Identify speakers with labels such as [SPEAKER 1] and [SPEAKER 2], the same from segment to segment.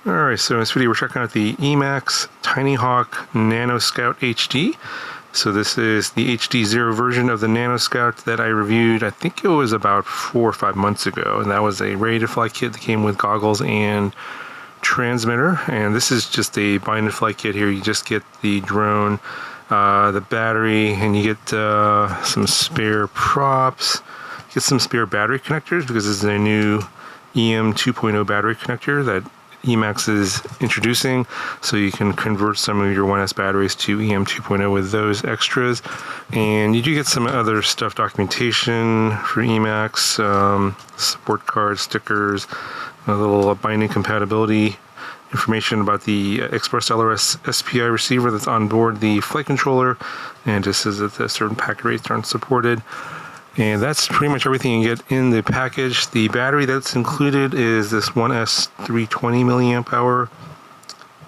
[SPEAKER 1] Alright, so in this video we're checking out the EMAX Tinyhawk Nanoscout HD. So this is the HD0 version of the Nanoscout that I reviewed, I think it was about 4 or 5 months ago, and that was a ready-to-fly kit that came with goggles and transmitter. And this is just a bind-and-fly kit here. You just get the drone, the battery, and you get some spare props. You get some spare battery connectors because this is a new EM 2.0 battery connector that EMAX is introducing, so you can convert some of your 1S batteries to EM 2.0 with those extras. And you do get some other stuff, documentation for EMAX, support cards, stickers, a little binding compatibility information about the Express LRS SPI receiver that's on board the flight controller, and just says that certain packet rates aren't supported. And that's pretty much everything you get in the package. The battery that's included is this 1S 320 milliamp hour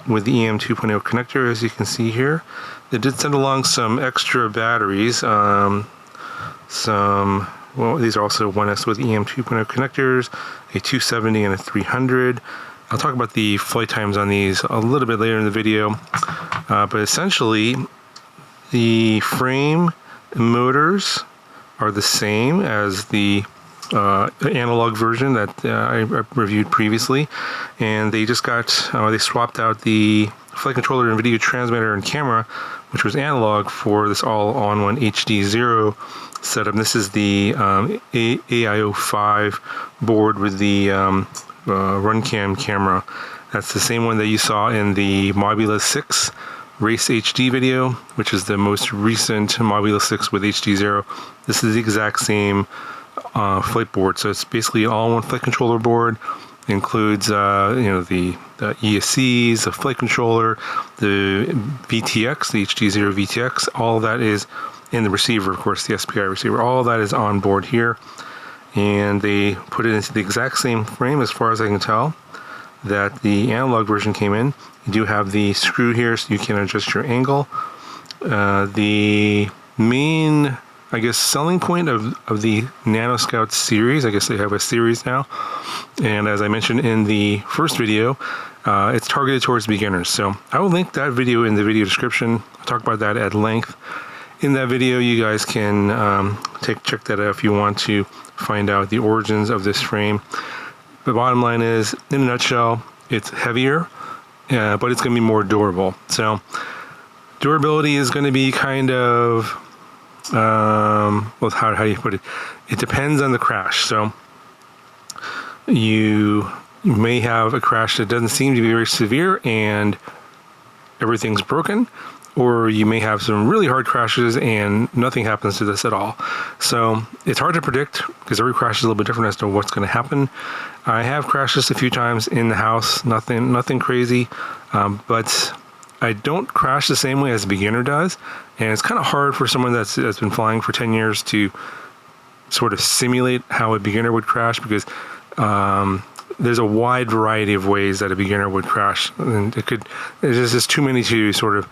[SPEAKER 1] with the EM 2.0 connector, as you can see here. They did send along some extra batteries. Well, these are also 1S with EM 2.0 connectors, a 270 and a 300. I'll talk about the flight times on these a little bit later in the video. But essentially, the frame and motors are the same as the analog version that I reviewed previously, and they just got they swapped out the flight controller and video transmitter and camera, which was analog, for this all-on-one HD0 setup. And this is the AIO5 board with the RunCam camera. That's the same one that you saw in the Mobula 6 Race HD video, which is the most recent Mobula 6 with HD0. This is the exact same flight board, so it's basically an all-in-one flight controller board. It includes the ESCs, the flight controller, the VTX, the HD0 VTX. All of that is in the receiver, of course, the SPI receiver. All of that is on board here, and they put it into the exact same frame, as far as I can tell, that the analog version came in. You do have the screw here, so you can adjust your angle. The main, I guess, selling point of the Nanoscout series, I guess they have a series now, and as I mentioned in the first video, it's targeted towards beginners. So I will link that video in the video description. I'll talk about that at length in that video. You guys can check that out if you want to find out the origins of this frame. The bottom line is, in a nutshell, it's heavier, but it's going to be more durable. So durability is going to be kind of, well, how do you put it? It depends on the crash. So you may have a crash that doesn't seem to be very severe and everything's broken, or you may have some really hard crashes and nothing happens to this at all. So it's hard to predict because every crash is a little bit different as to what's going to happen. I have crashed this a few times in the house, nothing crazy, but I don't crash the same way as a beginner does, and it's kind of hard for someone that's been flying for 10 years to sort of simulate how a beginner would crash, because there's a wide variety of ways that a beginner would crash, and there's just too many to sort of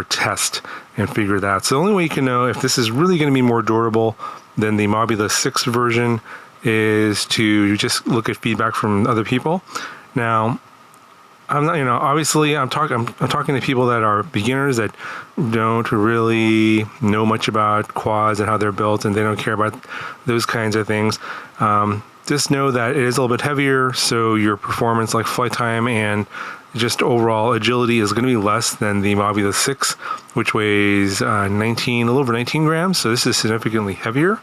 [SPEAKER 1] test and figure that out. So the only way you can know if this is really going to be more durable than the Mobula 6 version is to just look at feedback from other people. Now, I'm not, obviously I'm talking to people that are beginners that don't really know much about quads and how they're built, and they don't care about those kinds of things. Just know that it is a little bit heavier, so your performance, like flight time and just overall agility, is going to be less than the Mobula 6, which weighs a little over 19 grams. So this is significantly heavier.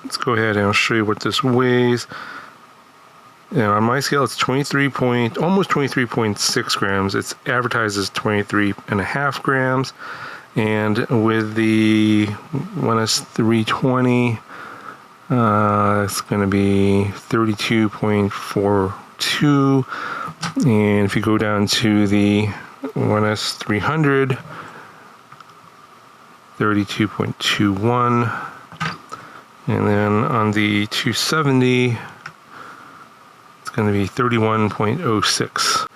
[SPEAKER 1] Let's go ahead and I'll show you what this weighs. On my scale, it's almost 23.6 grams. It's advertised as 23.5 grams. And with the 1S 320, it's going to be 32.42. And if you go down to the 1S 300, 32.21. And then on the 270, it's going to be 31.06.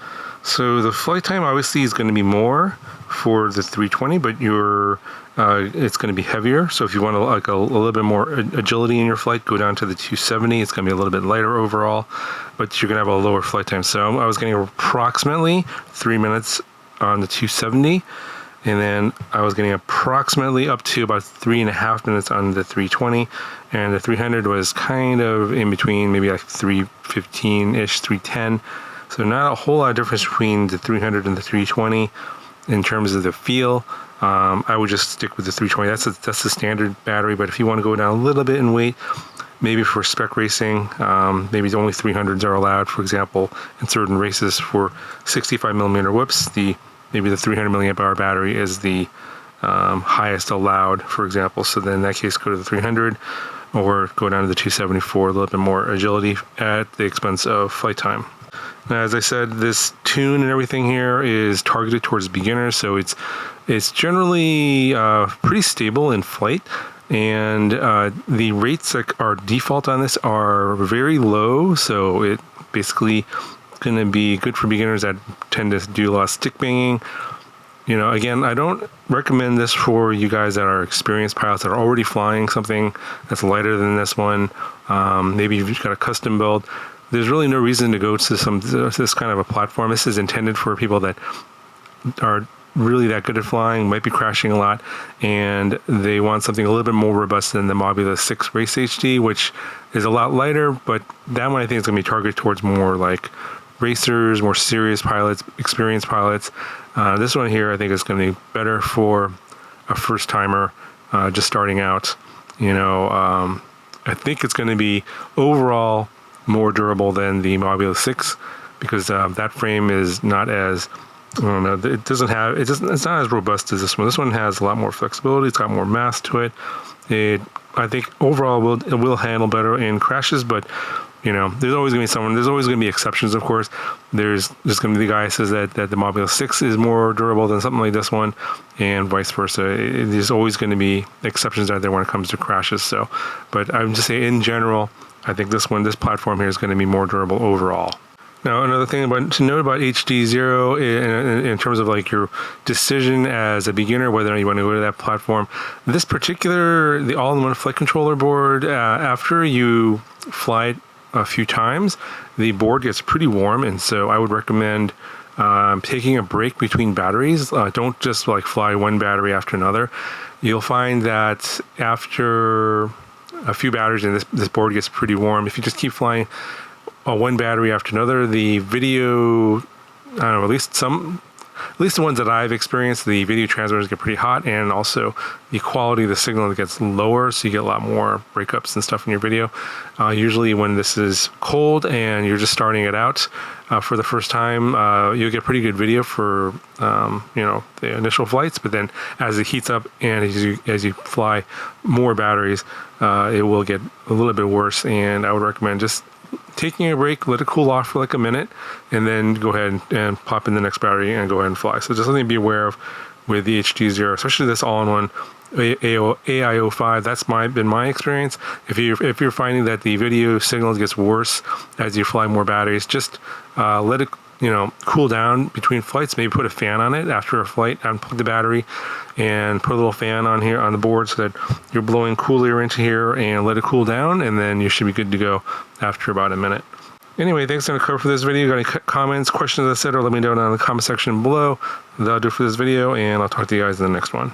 [SPEAKER 1] So the flight time obviously is going to be more for the 320, but it's going to be heavier. So if you want like a little bit more agility in your flight, go down to the 270. It's going to be a little bit lighter overall, but you're going to have a lower flight time. So I was getting approximately 3 minutes on the 270, and then I was getting approximately up to about 3.5 minutes on the 320, and the 300 was kind of in between, maybe like 315-ish, 310. So not a whole lot of difference between the 300 and the 320 in terms of the feel. I would just stick with the 320. That's the standard battery, but if you want to go down a little bit in weight, maybe for spec racing, maybe only 300s are allowed, for example, in certain races for 65mm whips, maybe the 300 milliamp hour battery is the highest allowed, for example. So then in that case, go to the 300 or go down to the 270 for a little bit more agility at the expense of flight time. Now, as I said, this tune and everything here is targeted towards beginners, so it's generally pretty stable in flight, and the rates that are default on this are very low, so it basically going to be good for beginners that tend to do a lot of stick banging. You know, again, I don't recommend this for you guys that are experienced pilots that are already flying something that's lighter than this one. Maybe you've got a custom build. There's really no reason to go to this kind of a platform. This is intended for people that are really that good at flying, might be crashing a lot, and they want something a little bit more robust than the Mobula 6 Race HD, which is a lot lighter, but that one I think is going to be targeted towards more like racers, more serious pilots, experienced pilots. This one here I think is going to be better for a first timer just starting out. You know, I think it's going to be overall more durable than the Mobula 6 because that frame is not as, I don't know, it's not as robust as this one. This one has a lot more flexibility. It's got more mass to it. I think overall it will handle better in crashes, but you know, there's always going to be exceptions, of course. There's just going to be the guy who says that the Mobula 6 is more durable than something like this one, and vice versa. There's always going to be exceptions out there when it comes to crashes. So, but I would just say in general, I think this platform here is going to be more durable overall. Now, another thing to note about HD0 in terms of like your decision as a beginner, whether or not you want to go to that platform, the all-in-one flight controller board, after you fly it a few times, the board gets pretty warm, and so I would recommend taking a break between batteries. Don't just like fly one battery after another. You'll find that after a few batteries and this board gets pretty warm, if you just keep flying one battery after another, the video, I don't know, at least the ones that I've experienced, the video transmitters get pretty hot, and also the quality of the signal gets lower, so you get a lot more breakups and stuff in your video. Usually when this is cold and you're just starting it out for the first time, you'll get pretty good video for the initial flights, but then as it heats up and as you fly more batteries, it will get a little bit worse, and I would recommend just taking a break, let it cool off for like a minute, and then go ahead and pop in the next battery and go ahead and fly. So just something to be aware of with the HD0, especially this all-in-one AIO5. That's been my experience. If you're finding that the video signal gets worse as you fly more batteries, just let it cool down between flights. Maybe put a fan on it after a flight, unplug the battery, and put a little fan on here on the board so that you're blowing cool air into here, and let it cool down, and then you should be good to go after about a minute. Anyway, thanks for the cover for this video. Got any comments, questions, etc., let me know down in the comment section below. That'll do it for this video, and I'll talk to you guys in the next one.